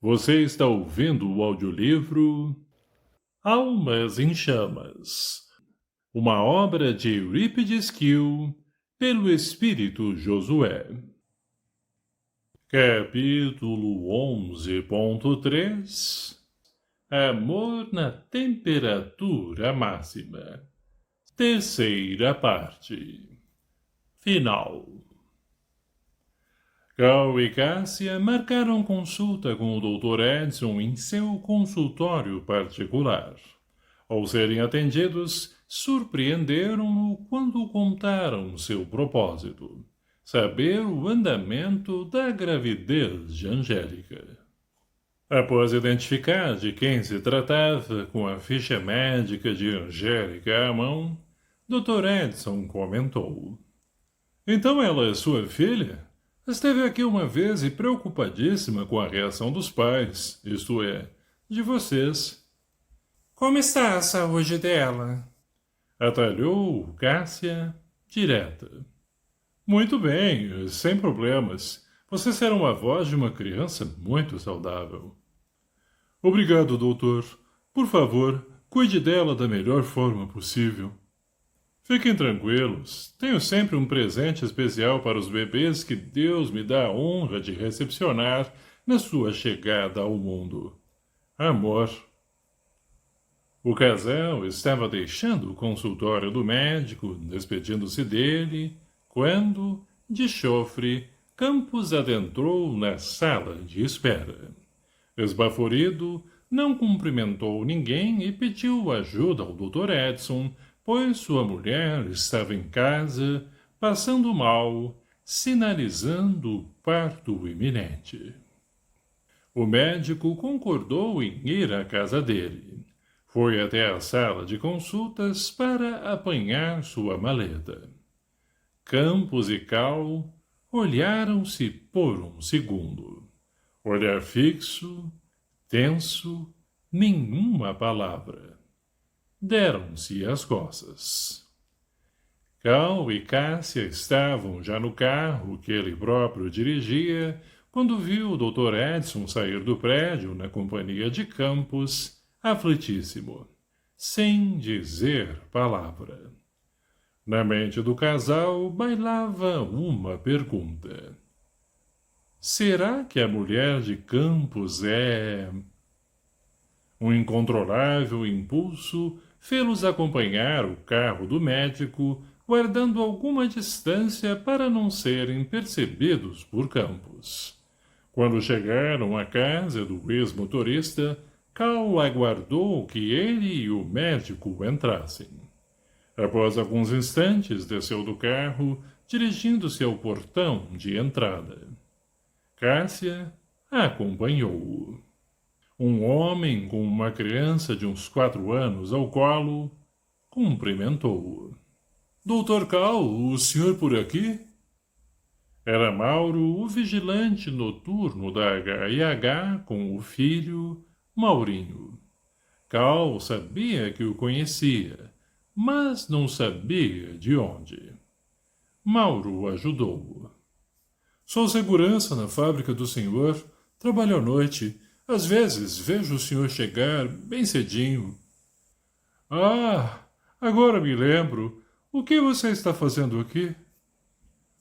Você está ouvindo o audiolivro Almas em Chamas, uma obra de Eurípides Kiel, pelo Espírito Josué. Capítulo 11.3 Amor na temperatura máxima. Terceira parte. Final. Cal e Cássia marcaram consulta com o Dr. Edson em seu consultório particular. Ao serem atendidos, surpreenderam-no quando contaram seu propósito: saber o andamento da gravidez de Angélica. Após identificar de quem se tratava com a ficha médica de Angélica à mão, Dr. Edson comentou: Então ela é sua filha? Esteve aqui uma vez e preocupadíssima com a reação dos pais, isto é, de vocês. Como está a saúde dela? Atalhou Cássia, direta. Muito bem, sem problemas. Você será uma voz de uma criança muito saudável. Obrigado, doutor. Por favor, cuide dela da melhor forma possível. Fiquem tranquilos, tenho sempre um presente especial para os bebês que Deus me dá a honra de recepcionar na sua chegada ao mundo. Amor. O casal estava deixando o consultório do médico, despedindo-se dele, quando, de chofre, Campos adentrou na sala de espera. Esbaforido, não cumprimentou ninguém e pediu ajuda ao Dr. Edson, pois sua mulher estava em casa, passando mal, sinalizando parto iminente. O médico concordou em ir à casa dele. Foi até a sala de consultas para apanhar sua maleta. Campos e Cal olharam-se por um segundo. Olhar fixo, tenso, nenhuma palavra. Deram-se as costas. Cal e Cássia estavam já no carro que ele próprio dirigia quando viu o Dr. Edson sair do prédio na companhia de Campos, aflitíssimo, sem dizer palavra. Na mente do casal bailava uma pergunta. Será que a mulher de Campos é... Um incontrolável impulso fê-los acompanhar o carro do médico, guardando alguma distância para não serem percebidos por Campos. Quando chegaram à casa do ex-motorista, Cal aguardou que ele e o médico entrassem. Após alguns instantes, desceu do carro, dirigindo-se ao portão de entrada. Cássia acompanhou-o. Um homem com uma criança de uns 4 anos ao colo cumprimentou-o. Doutor Cal, o senhor por aqui? Era Mauro, o vigilante noturno da H&H, com o filho, Maurinho. Cal sabia que o conhecia, mas não sabia de onde. Mauro ajudou-o. Sou segurança na fábrica do senhor, trabalho à noite. Às vezes vejo o senhor chegar bem cedinho. Ah, agora me lembro. O que você está fazendo aqui?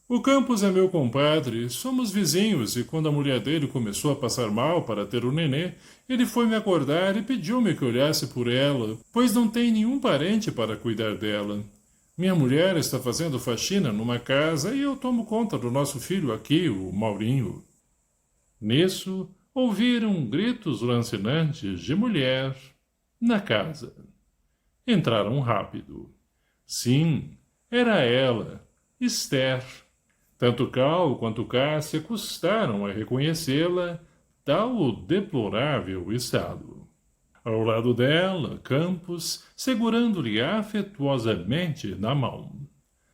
O Campos é meu compadre. Somos vizinhos e quando a mulher dele começou a passar mal para ter o nenê, ele foi me acordar e pediu-me que olhasse por ela, pois não tem nenhum parente para cuidar dela. Minha mulher está fazendo faxina numa casa e eu tomo conta do nosso filho aqui, o Maurinho. Nisso, ouviram gritos lancinantes de mulher na casa. Entraram rápido. Sim, era ela, Esther. Tanto Cal quanto Cássia custaram a reconhecê-la, tal o deplorável estado. Ao lado dela, Campos, segurando-lhe afetuosamente na mão.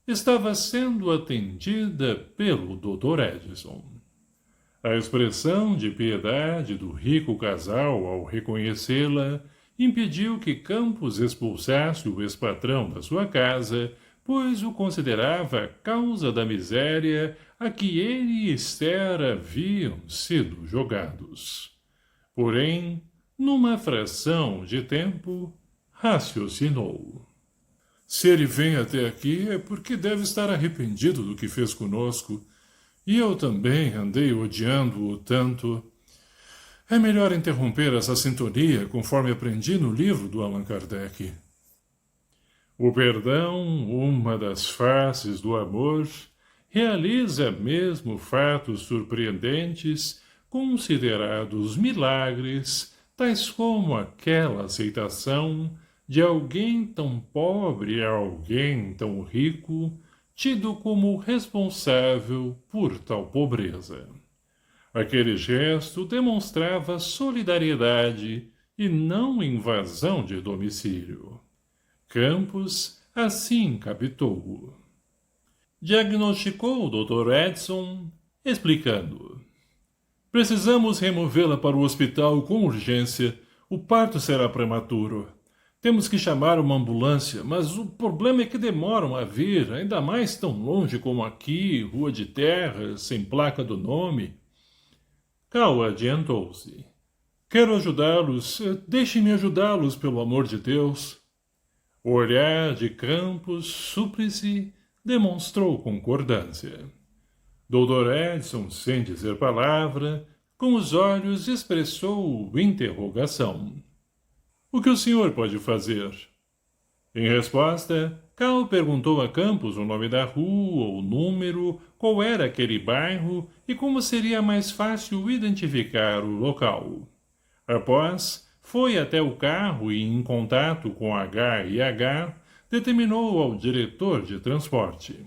Estava sendo atendida pelo Dr. Edson. A expressão de piedade do rico casal ao reconhecê-la impediu que Campos expulsasse o ex-patrão da sua casa, pois o considerava a causa da miséria a que ele e Esther haviam sido jogados. Porém, numa fração de tempo, raciocinou. Se ele vem até aqui é porque deve estar arrependido do que fez conosco, e eu também andei odiando-o tanto. É melhor interromper essa sintonia conforme aprendi no livro do Allan Kardec. O perdão, uma das faces do amor, realiza mesmo fatos surpreendentes, considerados milagres, tais como aquela aceitação de alguém tão pobre a alguém tão rico, tido como responsável por tal pobreza. Aquele gesto demonstrava solidariedade e não invasão de domicílio. Campos assim captou-o. Diagnosticou o Dr. Edson, explicando. Precisamos removê-la para o hospital com urgência. O parto será prematuro. Temos que chamar uma ambulância, mas o problema é que demoram a vir, ainda mais tão longe como aqui, rua de terra, sem placa do nome. Cal adiantou-se. Quero ajudá-los. Deixem-me ajudá-los, pelo amor de Deus. O olhar de Campos Súplice demonstrou concordância. Dr. Edson, sem dizer palavra, com os olhos expressou interrogação. O que o senhor pode fazer? Em resposta, Cal perguntou a Campos o nome da rua, o número, qual era aquele bairro e como seria mais fácil identificar o local. Após, foi até o carro e, em contato com H&H, determinou ao diretor de transporte.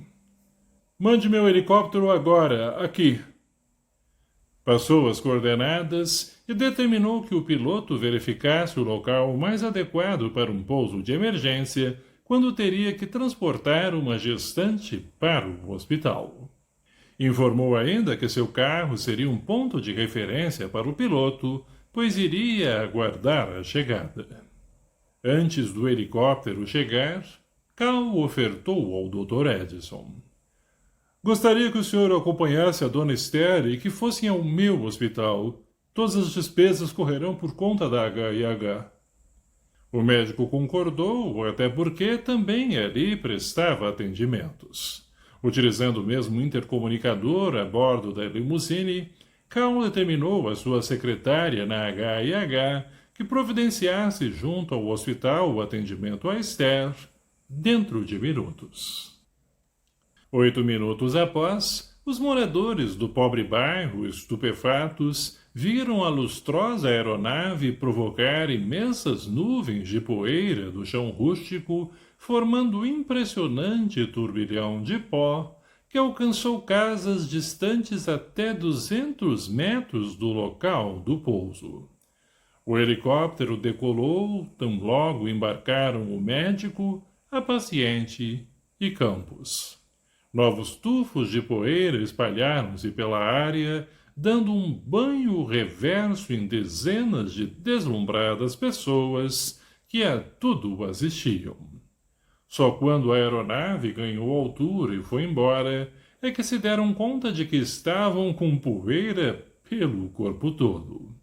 Mande meu helicóptero agora, aqui. Passou as coordenadas e determinou que o piloto verificasse o local mais adequado para um pouso de emergência quando teria que transportar uma gestante para o hospital. Informou ainda que seu carro seria um ponto de referência para o piloto, pois iria aguardar a chegada. Antes do helicóptero chegar, Cal ofertou ao Dr. Edson. Gostaria que o senhor acompanhasse a dona Esther e que fossem ao meu hospital. Todas as despesas correrão por conta da H&H. O médico concordou, até porque também ali prestava atendimentos. Utilizando o mesmo intercomunicador a bordo da limusine, Cal determinou a sua secretária na H&H que providenciasse junto ao hospital o atendimento a Esther dentro de minutos. 8 minutos após, os moradores do pobre bairro, estupefatos, viram a lustrosa aeronave provocar imensas nuvens de poeira do chão rústico, formando impressionante turbilhão de pó que alcançou casas distantes até 200 metros do local do pouso. O helicóptero decolou, tão logo embarcaram o médico, a paciente e Campos. Novos tufos de poeira espalharam-se pela área, dando um banho reverso em dezenas de deslumbradas pessoas que a tudo assistiam. Só quando a aeronave ganhou altura e foi embora é que se deram conta de que estavam com poeira pelo corpo todo.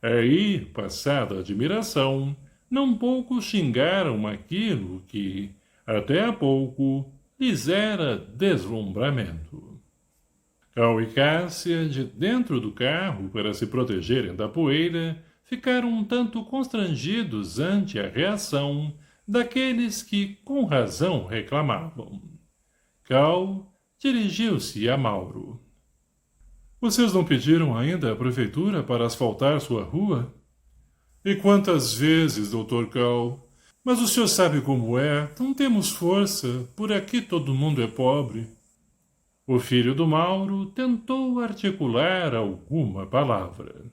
Aí, passada a admiração, não poucos xingaram aquilo que, até há pouco, lhes era deslumbramento. Cal e Cássia, de dentro do carro para se protegerem da poeira, ficaram um tanto constrangidos ante a reação daqueles que, com razão, reclamavam. Cal dirigiu-se a Mauro. Vocês não pediram ainda à prefeitura para asfaltar sua rua? E quantas vezes, doutor Cal? Mas o senhor sabe como é, não temos força, por aqui todo mundo é pobre. O filho do Mauro tentou articular alguma palavra.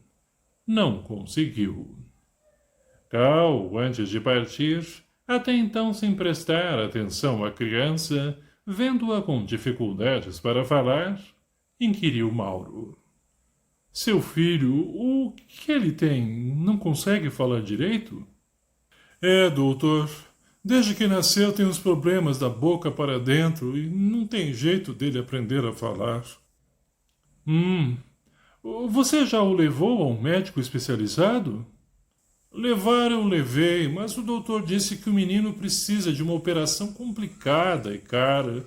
Não conseguiu. Cal, antes de partir, até então sem prestar atenção à criança, vendo-a com dificuldades para falar, inquiriu Mauro. Seu filho, o que ele tem? Não consegue falar direito? É, doutor. Desde que nasceu tem uns problemas da boca para dentro e não tem jeito dele aprender a falar. Você já o levou a um médico especializado? Levar eu levei, mas o doutor disse que o menino precisa de uma operação complicada e cara.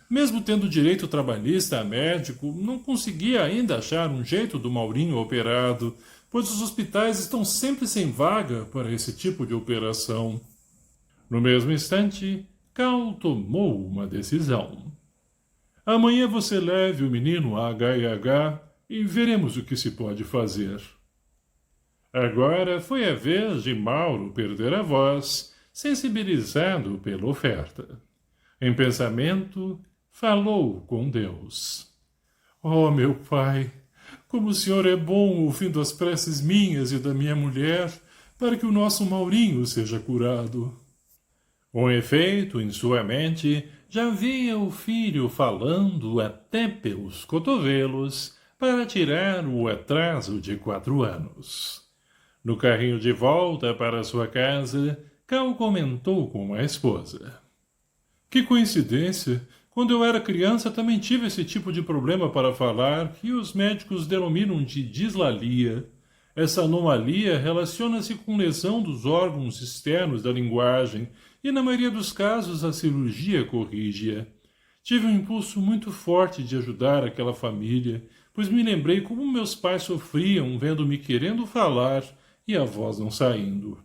Mesmo tendo direito trabalhista a médico, não conseguia ainda achar um jeito do Maurinho operado, pois os hospitais estão sempre sem vaga para esse tipo de operação. No mesmo instante, Cal tomou uma decisão. Amanhã você leve o menino a H&H e veremos o que se pode fazer. Agora foi a vez de Mauro perder a voz, sensibilizado pela oferta. Em pensamento, falou com Deus. Oh, meu pai, como o senhor é bom ouvindo as preces minhas e da minha mulher, para que o nosso Maurinho seja curado. Com efeito, em sua mente, já via o filho falando até pelos cotovelos para tirar o atraso de 4 anos. No carrinho de volta para sua casa, Cal comentou com a esposa. Que coincidência! Quando eu era criança também tive esse tipo de problema para falar que os médicos denominam de dislalia. Essa anomalia relaciona-se com lesão dos órgãos externos da linguagem e, na maioria dos casos, a cirurgia corrige-a. Tive um impulso muito forte de ajudar aquela família, pois me lembrei como meus pais sofriam vendo-me querendo falar e a voz não saindo.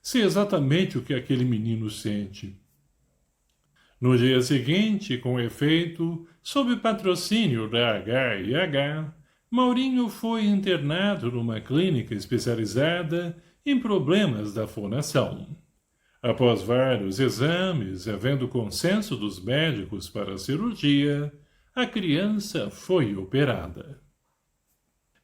Sei exatamente o que aquele menino sente. No dia seguinte, com efeito, sob patrocínio da H&H, Maurinho foi internado numa clínica especializada em problemas da fonação. Após vários exames, havendo consenso dos médicos para a cirurgia, a criança foi operada.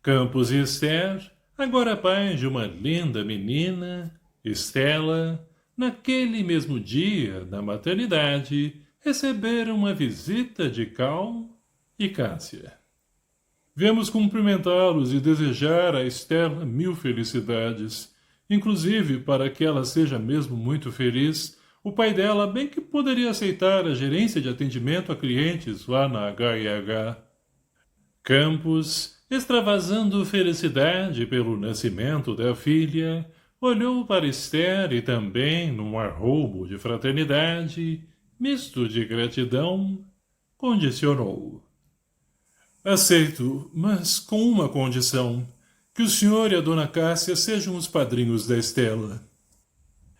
Campos e Esther, agora pais de uma linda menina, Estela, naquele mesmo dia, na maternidade, receberam uma visita de Cal e Cássia. Viemos cumprimentá-los e desejar a Estela 1000 felicidades. Inclusive, para que ela seja mesmo muito feliz, o pai dela bem que poderia aceitar a gerência de atendimento a clientes lá na H&H. Campos, extravasando felicidade pelo nascimento da filha, olhou para Esther e também, num arroubo de fraternidade, misto de gratidão, condicionou. Aceito, mas com uma condição, que o senhor e a dona Cássia sejam os padrinhos da Estela.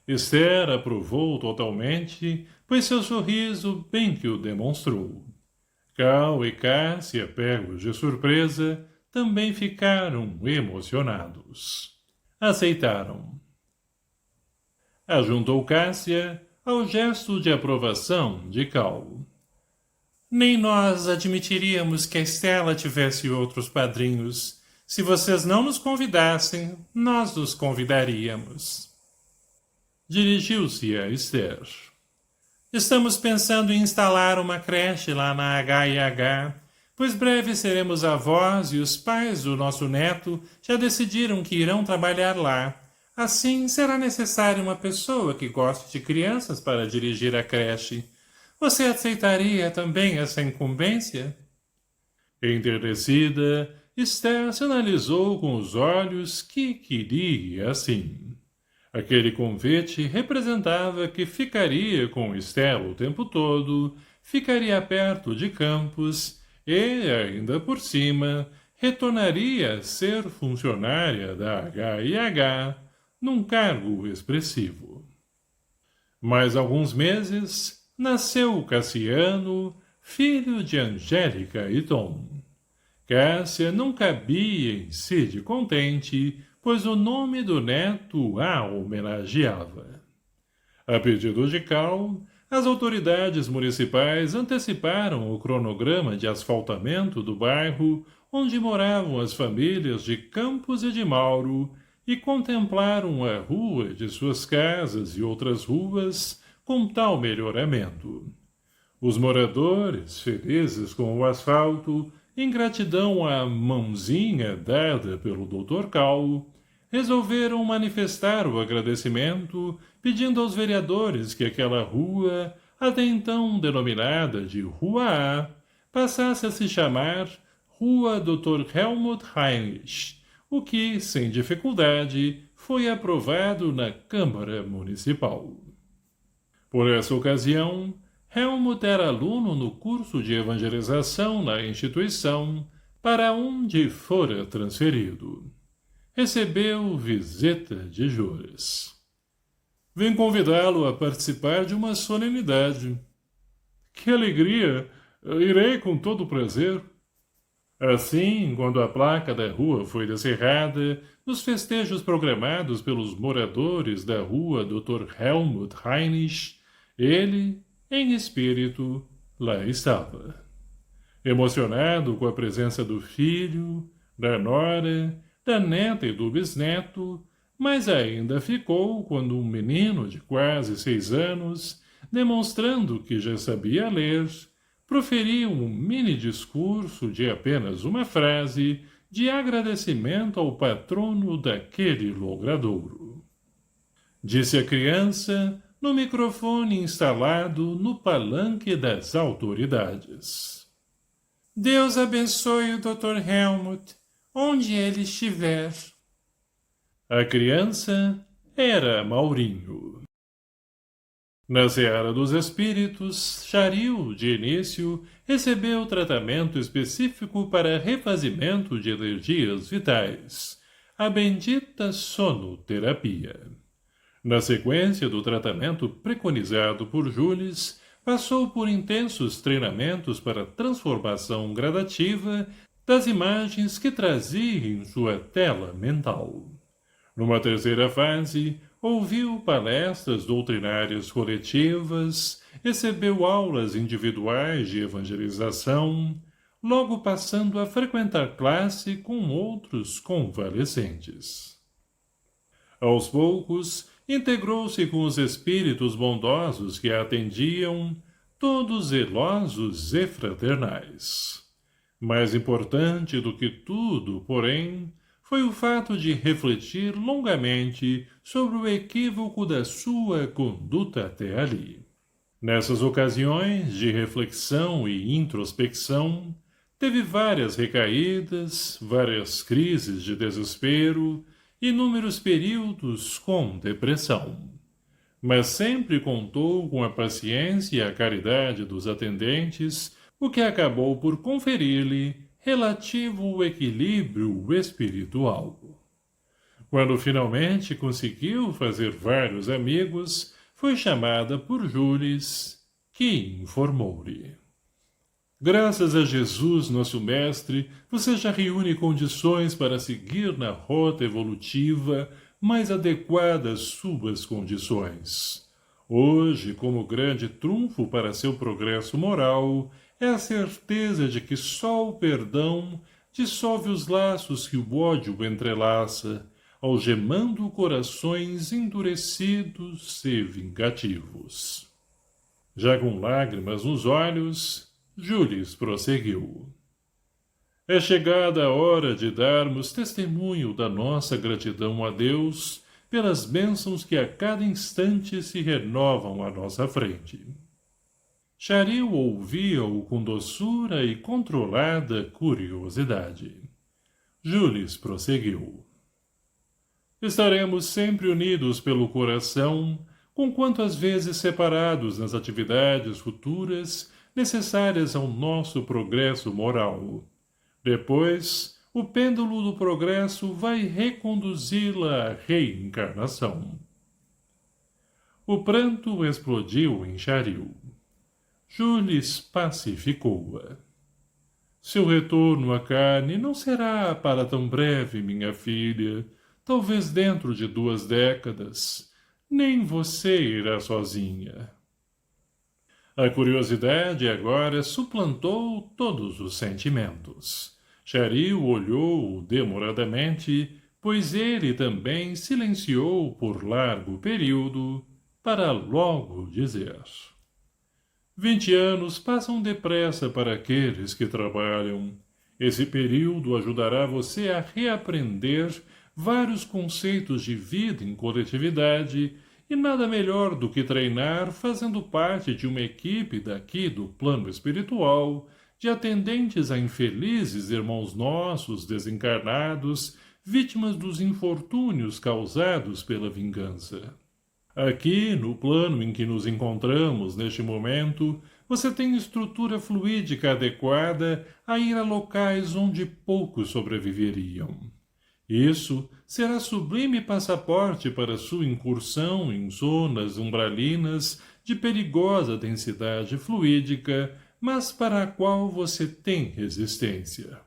Esther aprovou totalmente, pois seu sorriso bem que o demonstrou. Cal e Cássia, pegos de surpresa, também ficaram emocionados. Aceitaram. Ajuntou Cássia ao gesto de aprovação de Cal. Nem nós admitiríamos que a Estela tivesse outros padrinhos. Se vocês não nos convidassem, nós os convidaríamos. Dirigiu-se a Esther. Estamos pensando em instalar uma creche lá na H&H, pois breve seremos avós e os pais do nosso neto já decidiram que irão trabalhar lá. Assim, será necessária uma pessoa que goste de crianças para dirigir a creche. Você aceitaria também essa incumbência? Enternecida, Esther sinalizou com os olhos que queria assim. Aquele convite representava que ficaria com Estela o tempo todo, ficaria perto de Campos e, ainda por cima, retornaria a ser funcionária da H&H num cargo expressivo. Mais alguns meses, nasceu Cassiano, filho de Angélica e Tom. Cássia não cabia em si de contente, pois o nome do neto a homenageava. A pedido de Cal, as autoridades municipais anteciparam o cronograma de asfaltamento do bairro onde moravam as famílias de Campos e de Mauro e contemplaram a rua de suas casas e outras ruas com tal melhoramento. Os moradores, felizes com o asfalto, em gratidão à mãozinha dada pelo Dr. Cal, resolveram manifestar o agradecimento, pedindo aos vereadores que aquela rua, até então denominada de Rua A, passasse a se chamar Rua Dr. Helmut Heinrich, o que, sem dificuldade, foi aprovado na Câmara Municipal. Por essa ocasião, Helmut era aluno no curso de evangelização na instituição para onde fora transferido. Recebeu visita de juras. Vim convidá-lo a participar de uma solenidade. Que alegria! Irei com todo o prazer. Assim, quando a placa da rua foi descerrada, nos festejos programados pelos moradores da rua Dr. Helmut Heinrich, ele, em espírito, lá estava. Emocionado com a presença do filho, da nora, da neta e do bisneto, mas ainda ficou quando um menino de quase 6 anos, demonstrando que já sabia ler, proferiu um mini-discurso de apenas uma frase de agradecimento ao patrono daquele logradouro. Disse a criança no microfone instalado no palanque das autoridades. Deus abençoe o Dr. Helmut, onde ele estiver. A criança era Maurinho. Na seara dos espíritos, Charil, de início, recebeu tratamento específico para refazimento de energias vitais, a bendita sonoterapia. Na sequência do tratamento preconizado por Jules, passou por intensos treinamentos para transformação gradativa das imagens que trazia em sua tela mental. Numa terceira fase, ouviu palestras doutrinárias coletivas, recebeu aulas individuais de evangelização, logo passando a frequentar classe com outros convalescentes. Aos poucos, integrou-se com os espíritos bondosos que a atendiam, todos zelosos e fraternais. Mais importante do que tudo, porém, foi o fato de refletir longamente sobre o equívoco da sua conduta até ali. Nessas ocasiões de reflexão e introspecção, teve várias recaídas, várias crises de desespero, inúmeros períodos com depressão. Mas sempre contou com a paciência e a caridade dos atendentes, o que acabou por conferir-lhe relativo equilíbrio espiritual. Quando finalmente conseguiu fazer vários amigos, foi chamada por Jules, que informou-lhe. Graças a Jesus, nosso mestre, você já reúne condições para seguir na rota evolutiva mais adequada às suas condições. Hoje, como grande trunfo para seu progresso moral, é a certeza de que só o perdão dissolve os laços que o ódio entrelaça, algemando corações endurecidos e vingativos. Já com lágrimas nos olhos, Jules prosseguiu. É chegada a hora de darmos testemunho da nossa gratidão a Deus pelas bênçãos que a cada instante se renovam à nossa frente. Charil ouvia-o com doçura e controlada curiosidade. Jules prosseguiu. Estaremos sempre unidos pelo coração, conquanto às vezes separados nas atividades futuras necessárias ao nosso progresso moral. Depois, o pêndulo do progresso vai reconduzi-la à reencarnação. O pranto explodiu em Charil. Jules pacificou-a. Seu retorno à carne não será para tão breve, minha filha, talvez dentro de 2 décadas. Nem você irá sozinha. A curiosidade agora suplantou todos os sentimentos. Charil olhou-o demoradamente, pois ele também silenciou por largo período, para logo dizer... 20 anos passam depressa para aqueles que trabalham. Esse período ajudará você a reaprender vários conceitos de vida em coletividade e nada melhor do que treinar fazendo parte de uma equipe daqui do plano espiritual de atendentes a infelizes irmãos nossos desencarnados, vítimas dos infortúnios causados pela vingança. Aqui, no plano em que nos encontramos neste momento, você tem estrutura fluídica adequada a ir a locais onde poucos sobreviveriam. Isso será sublime passaporte para sua incursão em zonas umbralinas de perigosa densidade fluídica, mas para a qual você tem resistência.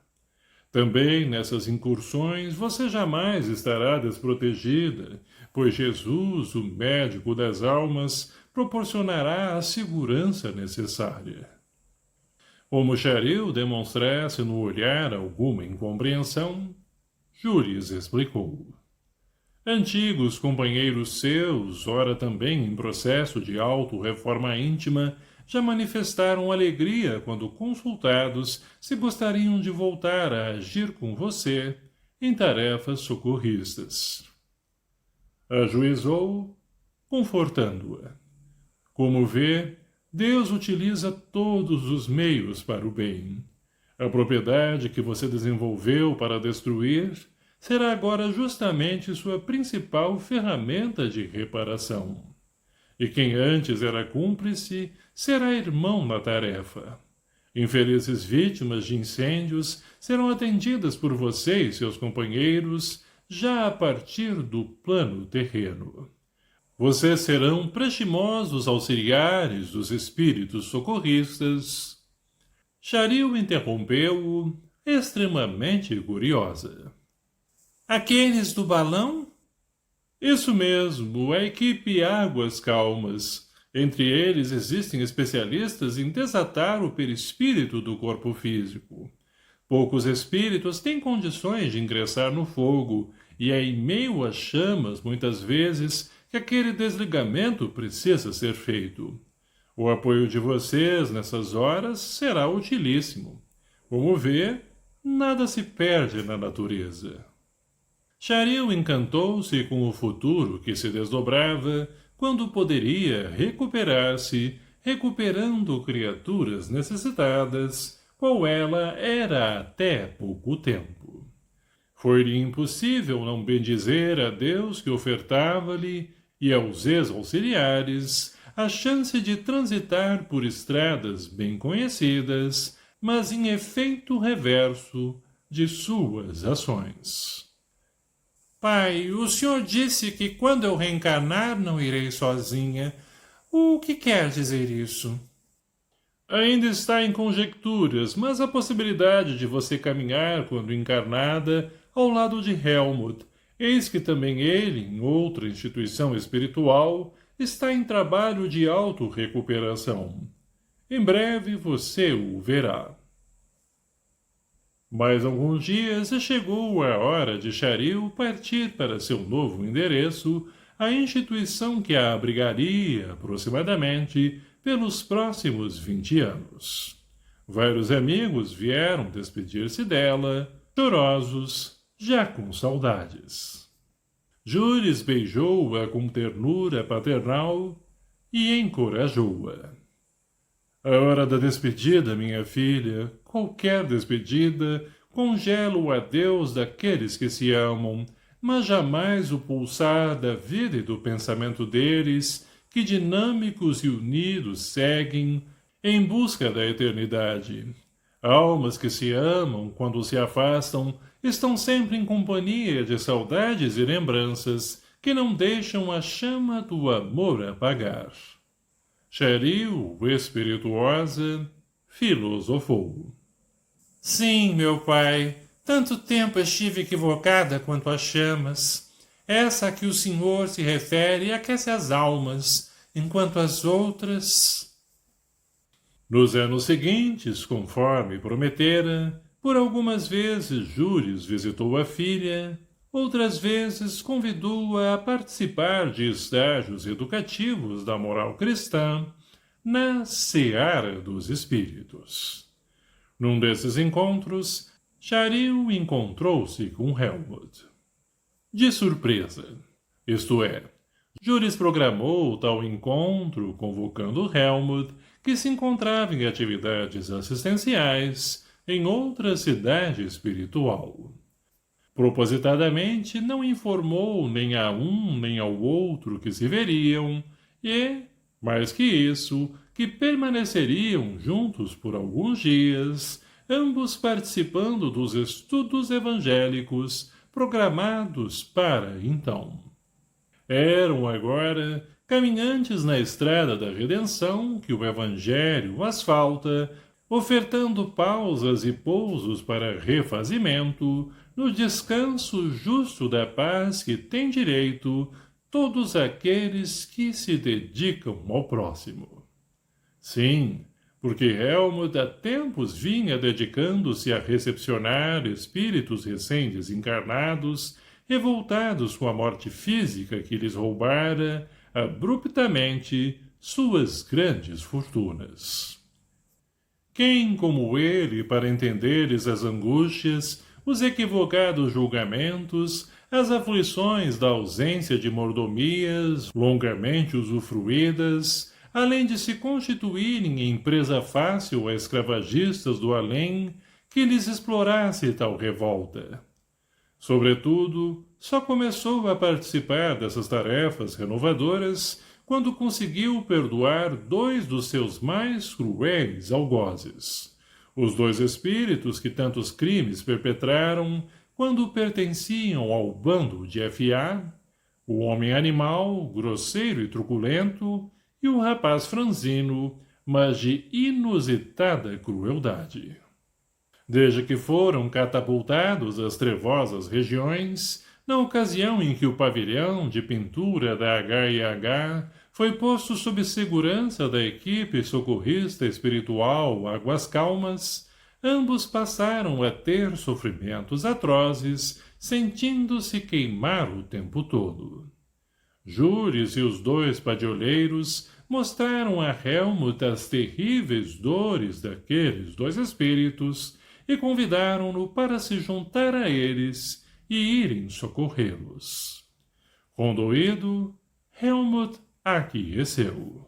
Também nessas incursões você jamais estará desprotegida, pois Jesus, o médico das almas, proporcionará a segurança necessária. Como Charil demonstrasse no olhar alguma incompreensão, Juris explicou. Antigos companheiros seus, ora também em processo de auto-reforma íntima, já manifestaram alegria quando consultados se gostariam de voltar a agir com você em tarefas socorristas. Ajuizou, confortando-a. Como vê, Deus utiliza todos os meios para o bem. A propriedade que você desenvolveu para destruir será agora justamente sua principal ferramenta de reparação. E quem antes era cúmplice será irmão na tarefa. Infelizes vítimas de incêndios serão atendidas por você e seus companheiros já a partir do plano terreno. Vocês serão prestimosos auxiliares dos espíritos socorristas. Charil interrompeu-o, extremamente curiosa. Aqueles do balão? Isso mesmo, a equipe Águas Calmas. Entre eles existem especialistas em desatar o perispírito do corpo físico. Poucos espíritos têm condições de ingressar no fogo, e é em meio às chamas, muitas vezes, que aquele desligamento precisa ser feito. O apoio de vocês, nessas horas, será utilíssimo. Como vê, nada se perde na natureza. Charil encantou-se com o futuro que se desdobrava, quando poderia recuperar-se, recuperando criaturas necessitadas, qual ela era até pouco tempo. Foi-lhe impossível não bendizer a Deus que ofertava-lhe, e aos ex-auxiliares, a chance de transitar por estradas bem conhecidas, mas em efeito reverso de suas ações. Pai, o senhor disse que quando eu reencarnar não irei sozinha. O que quer dizer isso? Ainda está em conjecturas, mas a possibilidade de você caminhar quando encarnada ao lado de Helmut, eis que também ele, em outra instituição espiritual, está em trabalho de autorrecuperação. Em breve você o verá. Mais alguns dias e chegou a hora de Charil partir para seu novo endereço, a instituição que a abrigaria, aproximadamente, pelos próximos 20 anos. Vários amigos vieram despedir-se dela, chorosos, já com saudades. Juris beijou-a com ternura paternal e encorajou-a. A hora da despedida, minha filha, qualquer despedida, congela o adeus daqueles que se amam, mas jamais o pulsar da vida e do pensamento deles, que dinâmicos e unidos seguem em busca da eternidade. Almas que se amam, quando se afastam, estão sempre em companhia de saudades e lembranças que não deixam a chama do amor apagar. Charil, espirituosa, filosofou. Sim, meu pai, tanto tempo estive equivocada quanto as chamas. Essa a que o senhor se refere aquece as almas, enquanto as outras... Nos anos seguintes, conforme prometera, por algumas vezes Juris visitou a filha, outras vezes convidou-a a participar de estágios educativos da moral cristã na seara dos espíritos. Num desses encontros, Charil encontrou-se com Helmut. De surpresa, isto é, Jules programou tal encontro, convocando Helmut, que se encontrava em atividades assistenciais em outra cidade espiritual. Propositadamente não informou nem a um nem ao outro que se veriam e, mais que isso, que permaneceriam juntos por alguns dias, ambos participando dos estudos evangélicos programados para então. Eram agora caminhantes na estrada da redenção que o evangelho asfalta, ofertando pausas e pousos para refazimento, no descanso justo da paz que tem direito todos aqueles que se dedicam ao próximo. Sim, porque Helmut há tempos vinha dedicando-se a recepcionar espíritos recém-desencarnados, revoltados com a morte física que lhes roubara, abruptamente, suas grandes fortunas. Quem, como ele, para entenderes as angústias, os equivocados julgamentos, as aflições da ausência de mordomias, longamente usufruídas, além de se constituírem em presa fácil a escravagistas do além, que lhes explorasse tal revolta. Sobretudo, só começou a participar dessas tarefas renovadoras quando conseguiu perdoar 2 dos seus mais cruéis algozes. Os 2 espíritos que tantos crimes perpetraram quando pertenciam ao bando de F.A., o homem animal, grosseiro e truculento, e o rapaz franzino, mas de inusitada crueldade. Desde que foram catapultados às trevosas regiões, na ocasião em que o pavilhão de pintura da H&H foi posto sob segurança da equipe socorrista espiritual Águas Calmas, ambos passaram a ter sofrimentos atrozes, sentindo-se queimar o tempo todo. Júris e os 2 padioleiros mostraram a Helmut as terríveis dores daqueles 2 espíritos e convidaram-no para se juntar a eles e irem socorrê-los. Condoído, Helmut aqueceu.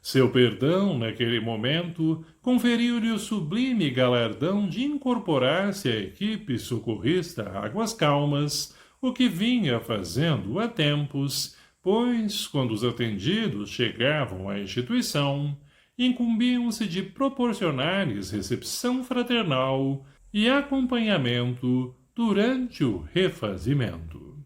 Seu perdão, naquele momento, conferiu-lhe o sublime galardão de incorporar-se à equipe socorrista Águas Calmas, o que vinha fazendo há tempos, pois, quando os atendidos chegavam à instituição, incumbiam-se de proporcionar-lhes recepção fraternal e acompanhamento durante o refazimento.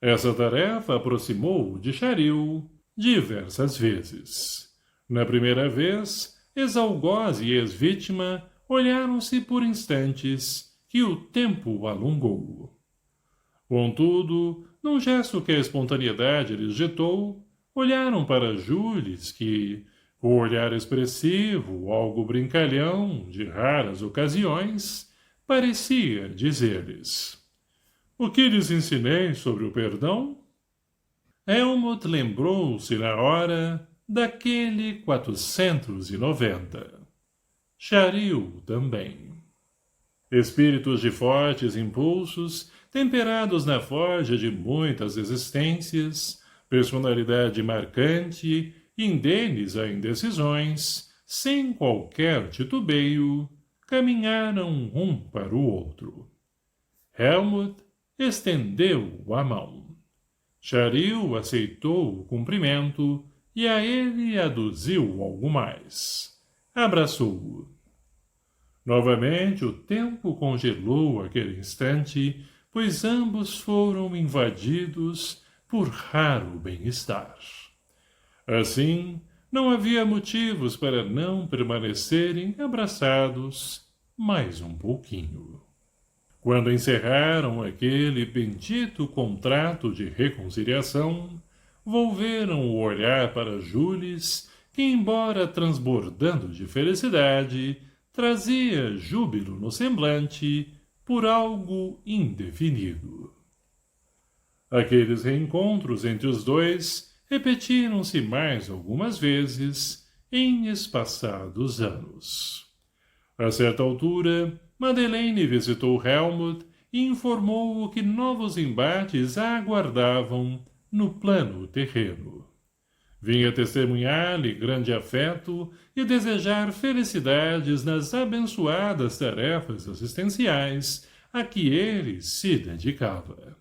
Essa tarefa aproximou-o de Charil diversas vezes. Na primeira vez, ex-algoz e ex-vítima olharam-se por instantes que o tempo alongou. Contudo, num gesto que a espontaneidade lhes ditou, olharam para Jules que, com o olhar expressivo, algo brincalhão, de raras ocasiões, parecia dizer-lhes: o que lhes ensinei sobre o perdão? Helmut lembrou-se na hora daquele 490. Charil também. Espíritos de fortes impulsos, temperados na forja de muitas existências, personalidade marcante, indenes a indecisões, sem qualquer titubeio, caminharam um para o outro. Helmut estendeu a mão. Charil aceitou o cumprimento e a ele aduziu algo mais. Abraçou-o. Novamente o tempo congelou aquele instante, pois ambos foram invadidos por raro bem-estar. Assim, não havia motivos para não permanecerem abraçados mais um pouquinho. Quando encerraram aquele bendito contrato de reconciliação, volveram o olhar para Jules, que, embora transbordando de felicidade, trazia júbilo no semblante por algo indefinido. Aqueles reencontros entre os 2 repetiram-se mais algumas vezes em espaçados anos. A certa altura, Madeleine visitou Helmut e informou-o que novos embates a aguardavam no plano terreno. Vinha testemunhar-lhe grande afeto e desejar felicidades nas abençoadas tarefas assistenciais a que ele se dedicava.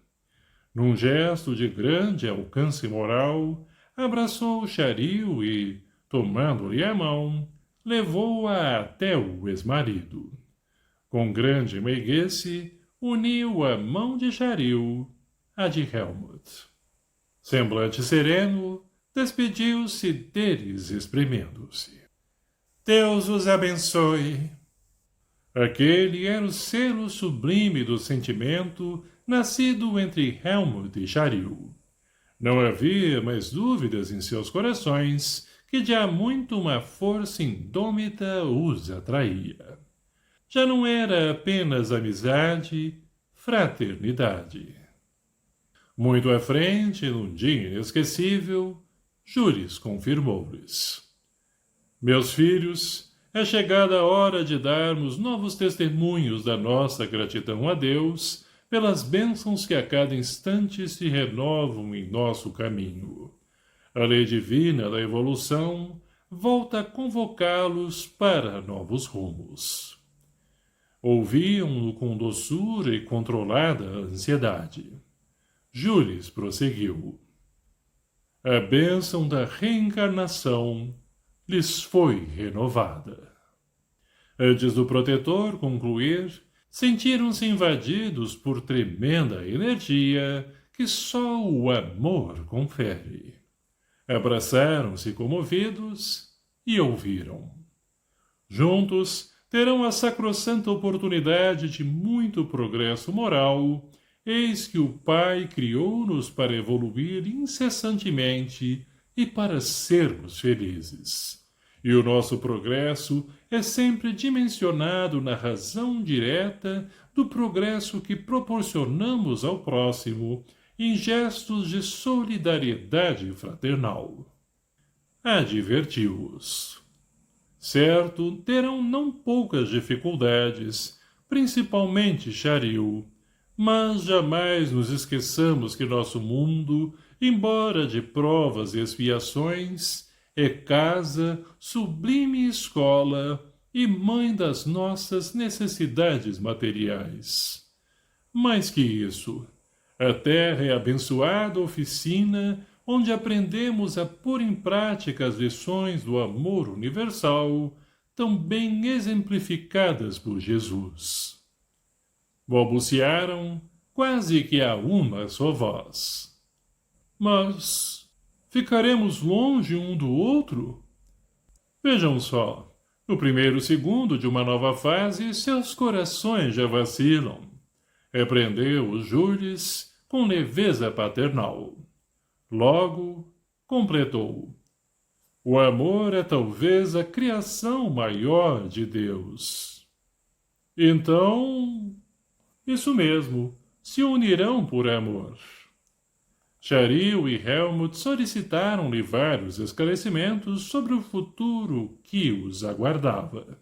Num gesto de grande alcance moral, abraçou Charil e, tomando-lhe a mão, levou-a até o ex-marido. Com grande meiguice, uniu a mão de Charil à de Helmut. Semblante sereno, despediu-se deles exprimindo-se. Deus os abençoe. Aquele era o selo sublime do sentimento nascido entre Helmut e Charil. Não havia mais dúvidas em seus corações que de há muito uma força indômita os atraía. Já não era apenas amizade, fraternidade. Muito à frente, num dia inesquecível, Jules confirmou-lhes. Meus filhos, é chegada a hora de darmos novos testemunhos da nossa gratidão a Deus pelas bênçãos que a cada instante se renovam em nosso caminho. A lei divina da evolução volta a convocá-los para novos rumos. Ouviam-no com doçura e controlada ansiedade. Jules prosseguiu. A bênção da reencarnação lhes foi renovada. Antes do protetor concluir, sentiram-se invadidos por tremenda energia que só o amor confere. Abraçaram-se comovidos e ouviram. Juntos terão a sacrossanta oportunidade de muito progresso moral. Eis que o Pai criou-nos para evoluir incessantemente e para sermos felizes. E o nosso progresso é sempre dimensionado na razão direta do progresso que proporcionamos ao próximo em gestos de solidariedade fraternal. Advertiu-os. Certo, terão não poucas dificuldades, principalmente Charil, mas jamais nos esqueçamos que nosso mundo, embora de provas e expiações, é casa, sublime escola e mãe das nossas necessidades materiais. Mais que isso, a terra é abençoada oficina onde aprendemos a pôr em prática as lições do amor universal, tão bem exemplificadas por Jesus. Balbuciaram, quase que a uma só voz. Mas ficaremos longe um do outro? Vejam só, no primeiro segundo de uma nova fase, seus corações já vacilam. Repreendeu Jules com leveza paternal. Logo, completou. O amor é talvez a criação maior de Deus. Então, isso mesmo, se unirão por amor. Charil e Helmut solicitaram-lhe vários esclarecimentos sobre o futuro que os aguardava.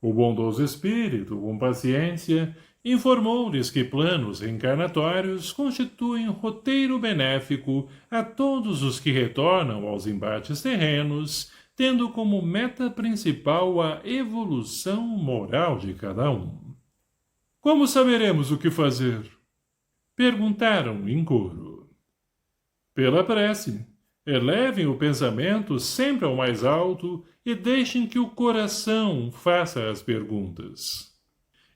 O bondoso espírito, com paciência, informou-lhes que planos reencarnatórios constituem um roteiro benéfico a todos os que retornam aos embates terrenos, tendo como meta principal a evolução moral de cada um. Como saberemos o que fazer? Perguntaram em coro. Pela prece. Elevem o pensamento sempre ao mais alto e deixem que o coração faça as perguntas.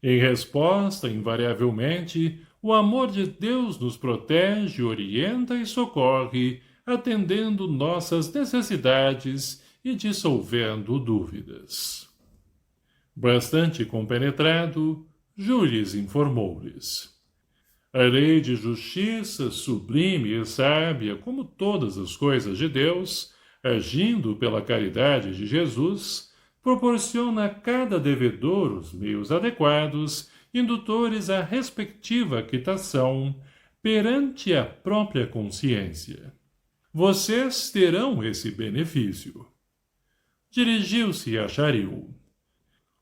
Em resposta, invariavelmente, o amor de Deus nos protege, orienta e socorre, atendendo nossas necessidades e dissolvendo dúvidas. Bastante compenetrado, Jules informou-lhes. A lei de justiça, sublime e sábia, como todas as coisas de Deus, agindo pela caridade de Jesus, proporciona a cada devedor os meios adequados, indutores à respectiva quitação, perante a própria consciência. Vocês terão esse benefício. Dirigiu-se a Charil.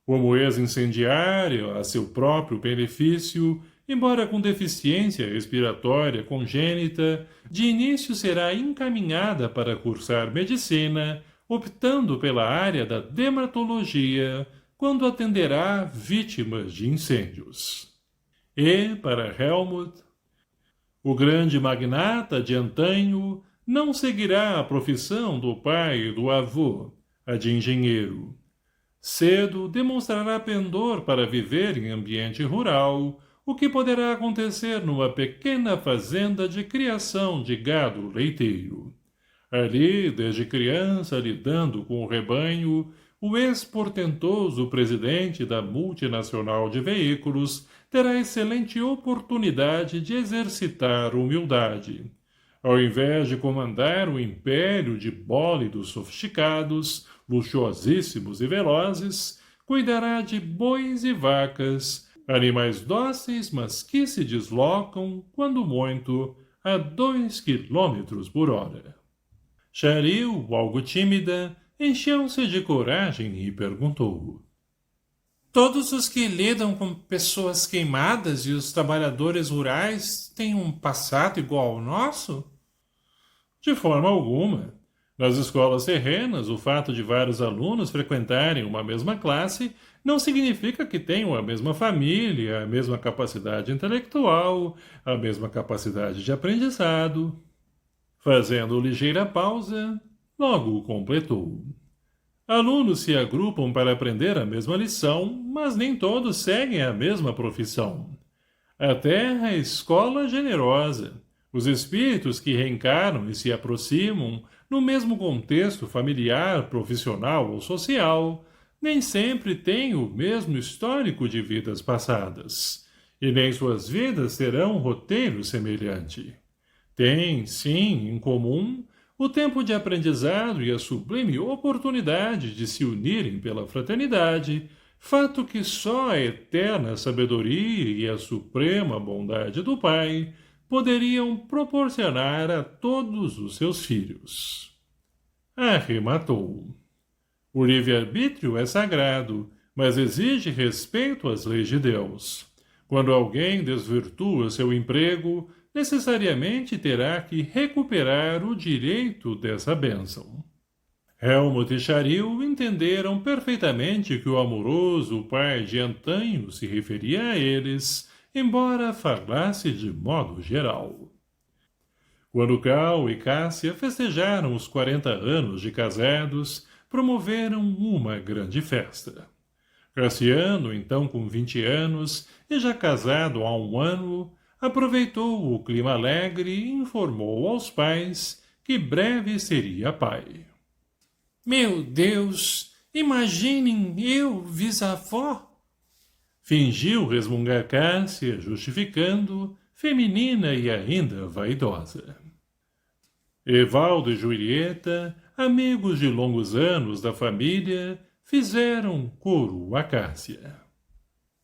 Como ex-incendiário, a seu próprio benefício, embora com deficiência respiratória congênita, de início será encaminhada para cursar medicina, optando pela área da dermatologia, quando atenderá vítimas de incêndios. E, para Helmut, o grande magnata de antanho não seguirá a profissão do pai e do avô, a de engenheiro. Cedo demonstrará pendor para viver em ambiente rural, o que poderá acontecer numa pequena fazenda de criação de gado leiteiro. Ali, desde criança, lidando com o rebanho, o ex-portentoso presidente da multinacional de veículos terá excelente oportunidade de exercitar humildade. Ao invés de comandar um império de bólidos sofisticados, luxuosíssimos e velozes, cuidará de bois e vacas, animais dóceis, mas que se deslocam, quando muito, a 2 quilômetros por hora. Charil, algo tímida, encheu-se de coragem e perguntou: Todos os que lidam com pessoas queimadas e os trabalhadores rurais têm um passado igual ao nosso? De forma alguma. Nas escolas terrenas, o fato de vários alunos frequentarem uma mesma classe não significa que tenham a mesma família, a mesma capacidade intelectual, a mesma capacidade de aprendizado. Fazendo ligeira pausa, logo completou. Alunos se agrupam para aprender a mesma lição, mas nem todos seguem a mesma profissão. A Terra é escola generosa. Os espíritos que reencarnam e se aproximam, no mesmo contexto familiar, profissional ou social, nem sempre têm o mesmo histórico de vidas passadas, e nem suas vidas terão um roteiro semelhante. Têm, sim, em comum, o tempo de aprendizado e a sublime oportunidade de se unirem pela fraternidade, fato que só a eterna sabedoria e a suprema bondade do Pai poderiam proporcionar a todos os seus filhos. Arrematou. O livre-arbítrio é sagrado, mas exige respeito às leis de Deus. Quando alguém desvirtua seu emprego, necessariamente terá que recuperar o direito dessa bênção. Helmut e Charil entenderam perfeitamente que o amoroso pai de antanho se referia a eles, embora falasse de modo geral. Quando Cal e Cássia festejaram os 40 anos de casados, promoveram uma grande festa. Cassiano, então com 20 anos e já casado há um ano, aproveitou o clima alegre e informou aos pais que breve seria pai. Meu Deus, imaginem eu, bisavó! Fingiu resmungar Cássia, justificando, feminina e ainda vaidosa. Evaldo e Julieta, amigos de longos anos da família, fizeram coro a Cássia.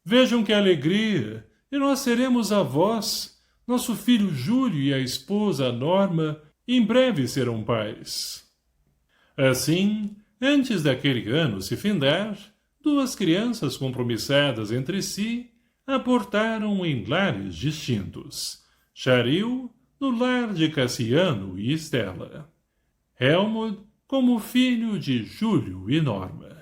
Vejam que alegria! E nós seremos avós. Nosso filho Júlio e a esposa Norma em breve serão pais. Assim, antes daquele ano se findar, 2 crianças compromissadas entre si aportaram em lares distintos. Charil, no lar de Cassiano e Estela. Helmut, como filho de Júlio e Norma.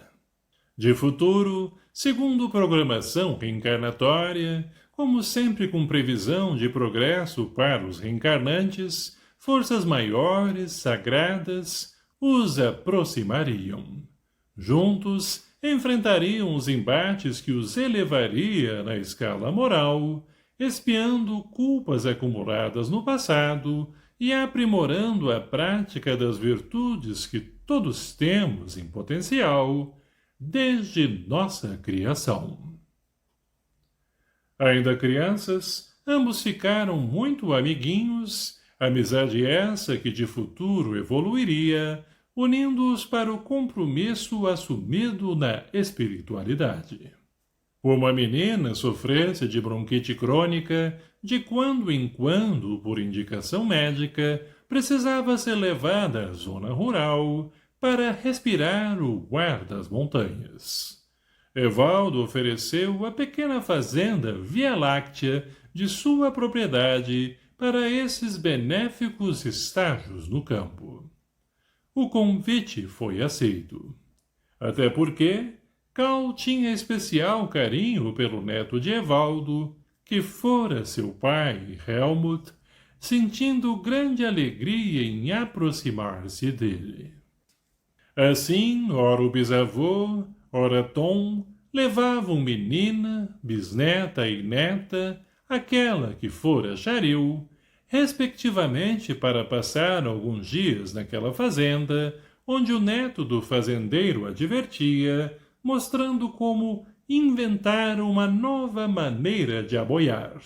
De futuro, segundo programação reencarnatória, como sempre com previsão de progresso para os reencarnantes, forças maiores, sagradas, os aproximariam. Juntos, enfrentariam os embates que os elevaria na escala moral, expiando culpas acumuladas no passado e aprimorando a prática das virtudes que todos temos em potencial, desde nossa criação. Ainda crianças, ambos ficaram muito amiguinhos, amizade essa que de futuro evoluiria, unindo-os para o compromisso assumido na espiritualidade. Uma menina sofresse de bronquite crônica, de quando em quando, por indicação médica, precisava ser levada à zona rural para respirar o ar das montanhas. Evaldo ofereceu a pequena fazenda Via Láctea de sua propriedade para esses benéficos estágios no campo. O convite foi aceito. Até porque Cal tinha especial carinho pelo neto de Evaldo, que fora seu pai, Helmut, sentindo grande alegria em aproximar-se dele. Assim, ora o bisavô, ora Tom, levavam menina, bisneta e neta, aquela que fora Charil, respectivamente para passar alguns dias naquela fazenda, onde o neto do fazendeiro a divertia, mostrando como inventar uma nova maneira de aboiar.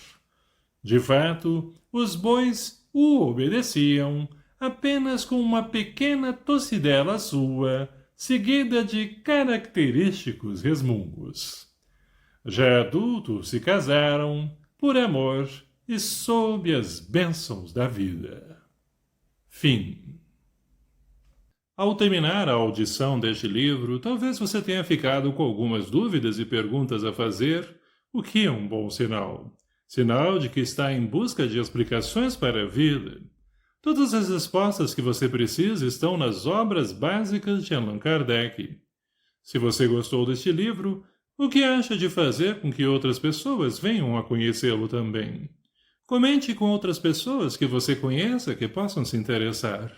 De fato, os bois o obedeciam, apenas com uma pequena tossidela sua, seguida de característicos resmungos. Já adultos se casaram, por amor e sob as bênçãos da vida. Fim. Ao terminar a audição deste livro, talvez você tenha ficado com algumas dúvidas e perguntas a fazer, o que é um bom sinal. Sinal de que está em busca de explicações para a vida. Todas as respostas que você precisa estão nas obras básicas de Allan Kardec. Se você gostou deste livro, o que acha de fazer com que outras pessoas venham a conhecê-lo também? Comente com outras pessoas que você conheça que possam se interessar.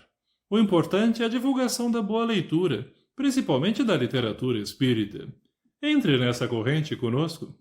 O importante é a divulgação da boa leitura, principalmente da literatura espírita. Entre nessa corrente conosco.